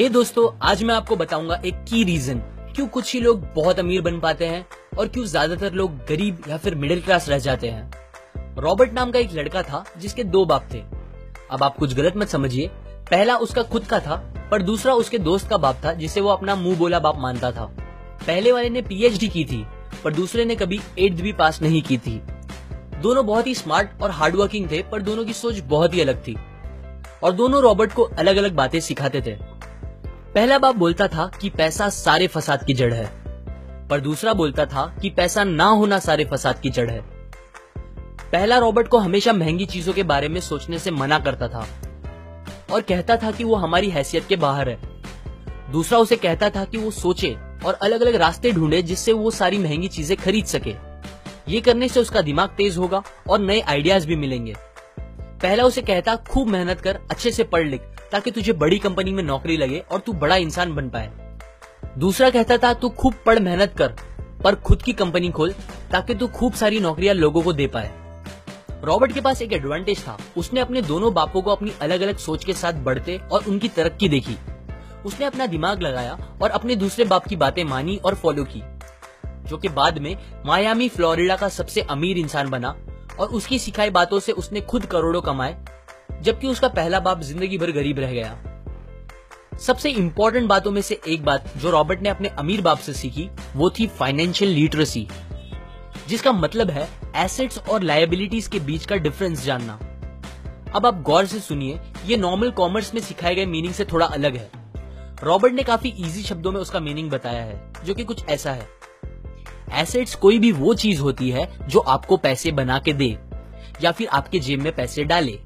हे दोस्तों, आज मैं आपको बताऊंगा एक की रीजन क्यों कुछ ही लोग बहुत अमीर बन पाते हैं और क्यों ज्यादातर लोग गरीब या फिर मिडिल क्लास रह जाते हैं। रॉबर्ट नाम का एक लड़का था जिसके दो बाप थे। अब आप कुछ गलत मत समझिए, पहला उसका खुद का था पर दूसरा उसके दोस्त का बाप था जिसे वो अपना मुंह बोला बाप मानता था। पहले वाले ने पीएचडी की थी पर दूसरे ने कभी 8th भी पास नहीं की थी। दोनों बहुत ही स्मार्ट और हार्डवर्किंग थे पर दोनों की सोच बहुत ही अलग थी और दोनों रॉबर्ट को अलग अलग बातें सिखाते थे। पहला बाप बोलता था कि पैसा सारे फसाद की जड़ है पर दूसरा बोलता था कि पैसा ना होना सारे फसाद की जड़ है। पहला रॉबर्ट को हमेशा महंगी चीजों के बारे में सोचने से मना करता था और कहता था कि वो हमारी हैसियत के बाहर है। दूसरा उसे कहता था कि वो सोचे और अलग अलग रास्ते ढूंढे जिससे वो सारी महंगी चीजें खरीद सके। ये करने से उसका दिमाग तेज होगा और नए आइडियाज भी मिलेंगे। पहला उसे कहता खूब मेहनत कर, अच्छे से पढ़ लिख ताकि तुझे बड़ी कंपनी में नौकरी लगे और तू बड़ा इंसान बन पाए। दूसरा कहता था तू खूब पढ़ मेहनत कर पर खुद की कंपनी खोल ताकि तू खूब सारी नौकरियां लोगों को दे पाए। रॉबर्ट के पास एक एडवांटेज था, उसने अपने दोनों बापों को अपनी अलग अलग सोच के साथ बढ़ते और उनकी तरक्की देखी। उसने अपना दिमाग लगाया और अपने दूसरे बाप की बातें मानी और फॉलो की, जो कि बाद में मायामी फ्लोरिडा का सबसे अमीर इंसान बना और उसकी सिखाई बातों से उसने खुद करोड़ों कमाए, जबकि उसका पहला बाप जिंदगी भर गरीब रह गया। सबसे इंपॉर्टेंट बातों में से एक बात जो रॉबर्ट ने अपने अमीर बाप से सीखी वो थी फाइनेंशियल लिटरेसी, जिसका मतलब है एसेट्स और लायबिलिटीज के बीच का डिफरेंस जानना। अब आप गौर से सुनिए, ये नॉर्मल कॉमर्स में सिखाए गए मीनिंग से थोड़ा अलग है। रॉबर्ट ने काफी इजी शब्दों में उसका मीनिंग बताया है, जो कि कुछ ऐसा है। एसेट्स कोई भी वो चीज होती है जो आपको पैसे बना के दे या फिर आपके जेब में पैसे डाले,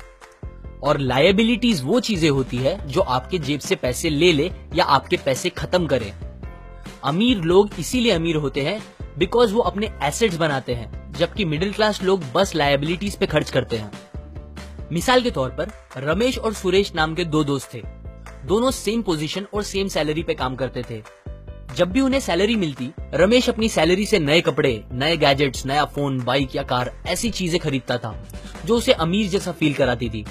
और लायबिलिटीज वो चीजें होती है जो आपके जेब से पैसे ले ले या आपके पैसे खत्म करे। अमीर लोग इसीलिए अमीर होते हैं बिकॉज वो अपने एसेट्स बनाते हैं, जबकि मिडिल क्लास लोग बस लायबिलिटीज पे खर्च करते हैं। मिसाल के तौर पर रमेश और सुरेश नाम के दो दोस्त थे। दोनों सेम पोजीशन और सेम सैलरी पे काम करते थे। जब भी उन्हें सैलरी मिलती, रमेश अपनी सैलरी से नए कपड़े, नए गैजेट्स, नया फोन, बाइक या कार ऐसी चीजें खरीदता था जो उसे अमीर जैसा फील कराती थी।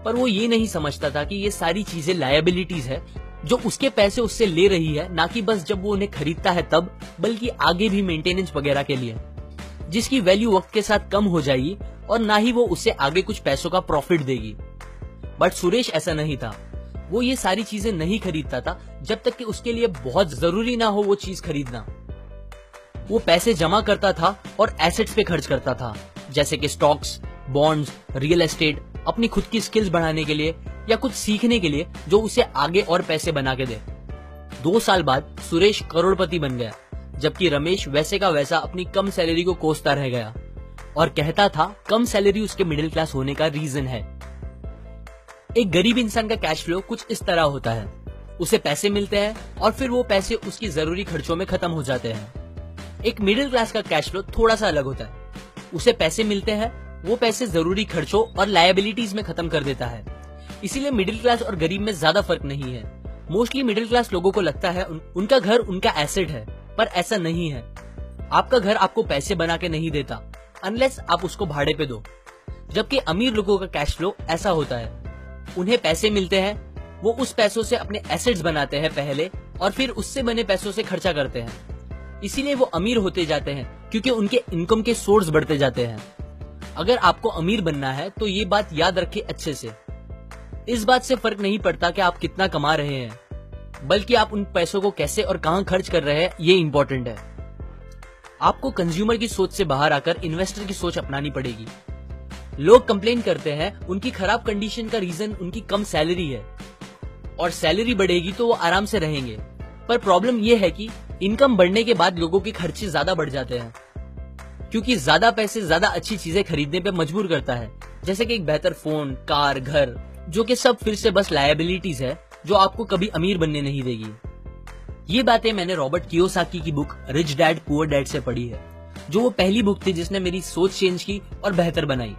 पर वो ये नहीं समझता था कि ये सारी चीजें लायबिलिटीज है जो उसके पैसे उससे ले रही है, ना कि बस जब वो उन्हें खरीदता है तब, बल्कि आगे भी मेंटेनेंस वगैरह के लिए, जिसकी वैल्यू वक्त के साथ कम हो जाएगी और ना ही वो उससे आगे कुछ पैसों का प्रॉफिट देगी। बट सुरेश ऐसा नहीं था। वो ये सारी चीजें नहीं खरीदता था जब तक कि उसके लिए बहुत जरूरी ना हो वो चीज खरीदना। वो पैसे जमा करता था और एसेट्स पे खर्च करता था, जैसे कि स्टॉक्स, बॉन्ड्स, रियल एस्टेट, अपनी खुद की स्किल्स बढ़ाने के लिए या कुछ सीखने के लिए जो उसे आगे और पैसे बना के दे। 2 साल बाद सुरेश करोड़पति बन गया, जबकि रमेश वैसे का वैसा अपनी कम सैलरी को कोसता रह गया और कहता था कम सैलरी उसके मिडिल क्लास होने का रीजन है। एक गरीब इंसान का कैश फ्लो कुछ इस तरह होता है। उसे पैसे मिलते हैं और फिर वो पैसे उसकी जरूरी खर्चों में खत्म हो जाते हैं। एक मिडिल क्लास का कैश फ्लो थोड़ा सा अलग होता है। उसे पैसे मिलते हैं, वो पैसे जरूरी खर्चों और लायबिलिटीज में खत्म कर देता है। इसीलिए मिडिल क्लास और गरीब में ज्यादा फर्क नहीं है। मोस्टली मिडिल क्लास लोगों को लगता है उनका घर उनका एसेट है, पर ऐसा नहीं है। आपका घर आपको पैसे बना के नहीं देता अनलेस आप उसको भाड़े पे दो, जबकि अमीर लोगों का कैश फ्लो ऐसा होता है। उन्हें पैसे मिलते हैं, वो उस पैसों से अपने एसेट्स बनाते हैं पहले और फिर उससे बने पैसों से खर्चा करते हैं। इसीलिए वो अमीर होते जाते हैं क्योंकि उनके इनकम के सोर्स बढ़ते जाते हैं। अगर आपको अमीर बनना है तो ये बात याद रखें अच्छे से। इस बात से फर्क नहीं पड़ता कि आप कितना कमा रहे हैं, बल्कि आप उन पैसों को कैसे और कहां खर्च कर रहे हैं, ये इंपॉर्टेंट है। आपको कंज्यूमर की सोच से बाहर आकर इन्वेस्टर की सोच अपनानी पड़ेगी। लोग कंप्लेन करते हैं उनकी खराब कंडीशन का रीजन उनकी कम सैलरी है और सैलरी बढ़ेगी तो वो आराम से रहेंगे। पर प्रॉब्लम ये है कि इनकम बढ़ने के बाद लोगों के खर्चे ज्यादा बढ़ जाते हैं, क्योंकि ज्यादा पैसे ज्यादा अच्छी चीजें खरीदने पे मजबूर करता है, जैसे कि एक बेहतर फोन, कार, घर, जो कि सब फिर से बस लायबिलिटीज है जो आपको कभी अमीर बनने नहीं देगी। ये बातें मैंने रॉबर्ट कियोसाकी की book rich dad poor dad से पढ़ी है, जो वो पहली बुक थी जिसने मेरी सोच चेंज की और बेहतर बनाई।